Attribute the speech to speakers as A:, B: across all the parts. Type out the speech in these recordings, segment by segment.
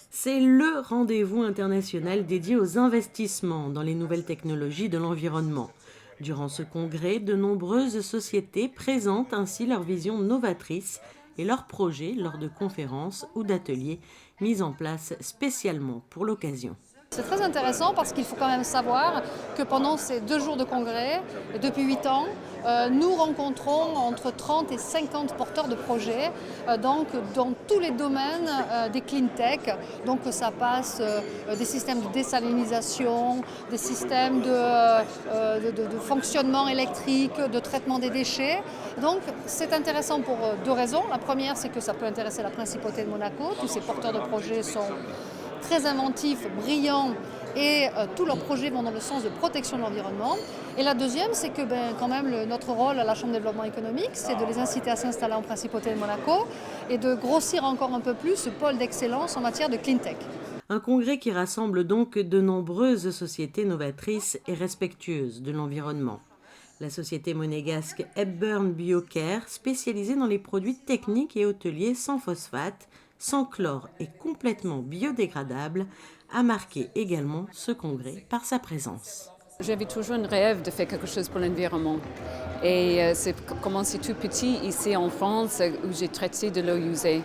A: C'est le rendez-vous international dédié aux investissements dans les nouvelles technologies de l'environnement. Durant ce congrès, de nombreuses sociétés présentent ainsi leurs visions novatrices et leurs projets lors de conférences ou d'ateliers mis en place spécialement pour l'occasion.
B: C'est très intéressant parce qu'il faut quand même savoir que pendant ces 2 jours de congrès, depuis 8 ans, nous rencontrons entre 30 et 50 porteurs de projets donc dans tous les domaines des clean tech. Donc ça passe des systèmes de désalinisation, des systèmes de fonctionnement électrique, de traitement des déchets. Donc c'est intéressant pour 2 raisons. La première, c'est que ça peut intéresser la principauté de Monaco. Tous ces porteurs de projets sont très inventifs, brillants et tous leurs projets vont dans le sens de protection de l'environnement. Et la deuxième, c'est que quand même notre rôle à la Chambre de développement économique, c'est de les inciter à s'installer en principauté de Monaco et de grossir encore un peu plus ce pôle d'excellence en matière de clean tech.
A: Un congrès qui rassemble donc de nombreuses sociétés novatrices et respectueuses de l'environnement. La société monégasque Hepburn Biocare, spécialisée dans les produits techniques et hôteliers sans phosphate, sans chlore et complètement biodégradable, a marqué également ce congrès par sa présence.
C: J'avais toujours un rêve de faire quelque chose pour l'environnement. Et c'est commencé tout petit ici en France où j'ai traité de l'eau usée.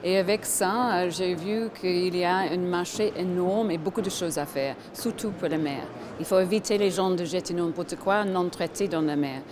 C: Et avec ça, j'ai vu qu'il y a un marché énorme et beaucoup de choses à faire, surtout pour la mer. Il faut éviter les gens de jeter n'importe quoi non traité dans la mer.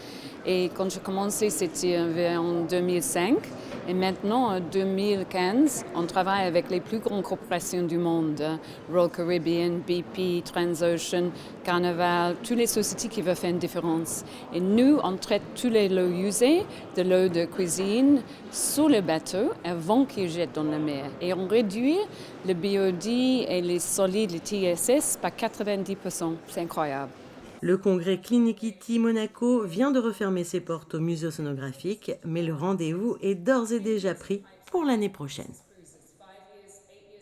C: Et quand j'ai commencé, c'était en 2005. Et maintenant, en 2015, on travaille avec les plus grandes corporations du monde, Royal Caribbean, BP, Transocean, Carnival, toutes les sociétés qui veulent faire une différence. Et nous, on traite tous les eaux usées, de l'eau de cuisine, sur le bateau avant qu'ils jettent dans la mer. Et on réduit le BOD et les solides, les TSS, par 90%. C'est incroyable.
A: Le congrès Clinicity Monaco vient de refermer ses portes au musée océanographique, mais le rendez-vous est d'ores et déjà pris pour l'année prochaine.